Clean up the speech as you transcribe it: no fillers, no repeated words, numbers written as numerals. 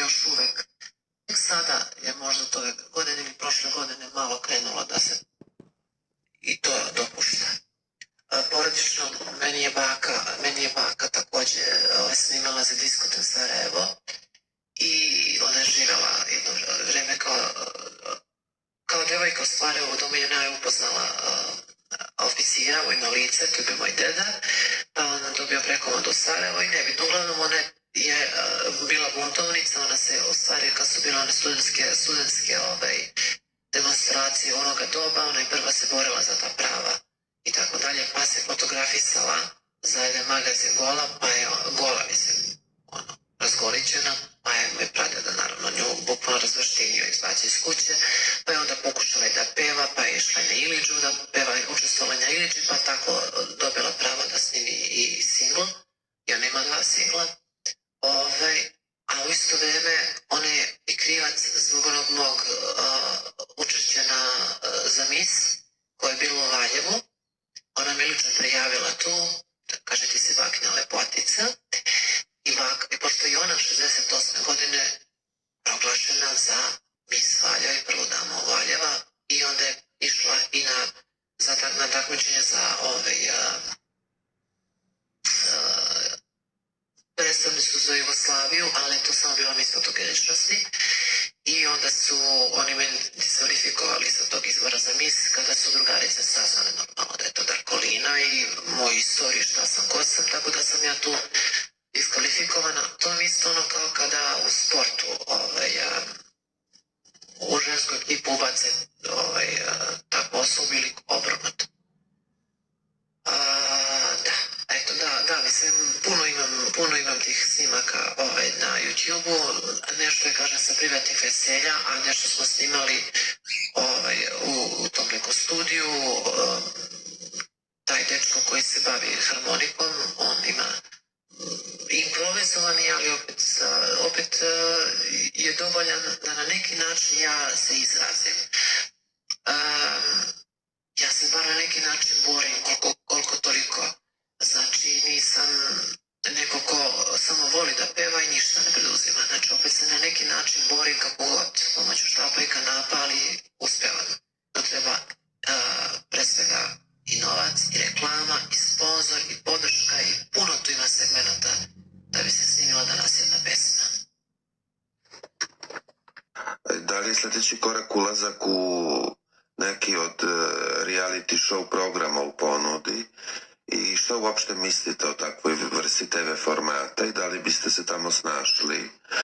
još uvek. Sada je možda to ove godine ili prošle godine malo krenulo da se i to dopušta. Porodično, meni je baka takođe snimala za Diskoten Sarajevo i ona je živjela jedno vreme kao devojka u stvari u domu je najupoznala oficira, vojno lice, to je bio moj deda, pa ona dobio prekomandu u Sarajevo i nebitno. Uglavnom ona je bila buntovnica, ona se u stvari kad su bile one studentske demonstracije onoga doba, ona je prva se borila za ta prava i tako dalje, pa se fotografisala za jedan magazin Gola, mislim, razgolićena, pa je moj pradeda naravno nju bukvalno razvrštinio i izbacio iz kuće, pa je onda pokušala i da peva, pa je išla na Iliđu da peva i učestvovala na Iliđi, pa tako dobila pravo da snimi i singl, ja nema 2 singla, a u isto vreme ona je i krivac zbog onog mog učešća za mis koje je bilo u Valjevu. Ona me lično prijavila tu, kaže ti si bakina lepotica i pošto je ona 68. godine proglašena za mis Valjeva i prvu damu Valjeva i onda je išla i na takmičenje za predstavnicu za Jugoslaviju, ali to samo bila mis fotogeničnosti i onda su oni meni diskvalifikovali sa tog izbora za mis kada su drugarice saznale normalno da je to Darkolina i moju istoriju šta sam, ko sam, tako da sam ja tu diskvalifikovana. To je isto ono kao kada u sportu u žensku ekipu ubace tako osobu ili obrnuto. Da, mislim, puno imam tih snimaka na YouTube-u, nešto je, kažem, sa privatnih veselja, a nešto smo snimali u tom nekom studiju. Taj dečko koji se bavi harmonikom, on ima improvizovani, ali opet je dovoljan da na neki način ja se izrazim. Ja se bar na neki način borim koliko toliko. Znači nisam neko ko samo voli da peva i ništa ne preduzima. Znači opet se na neki način borim kako god, pomoću štapa i kanapa, ali uspevam. To treba pre svega i novac, i reklama, i sponsor, i podrška, i puno tu ima segmenta da bi se snimila danas jedna pesma. Da li je sledeći korak ulazak u neki od reality show programa u ponudi i što uopšte mislite o takvoj vrsti TV formata i da li biste se tamo snašli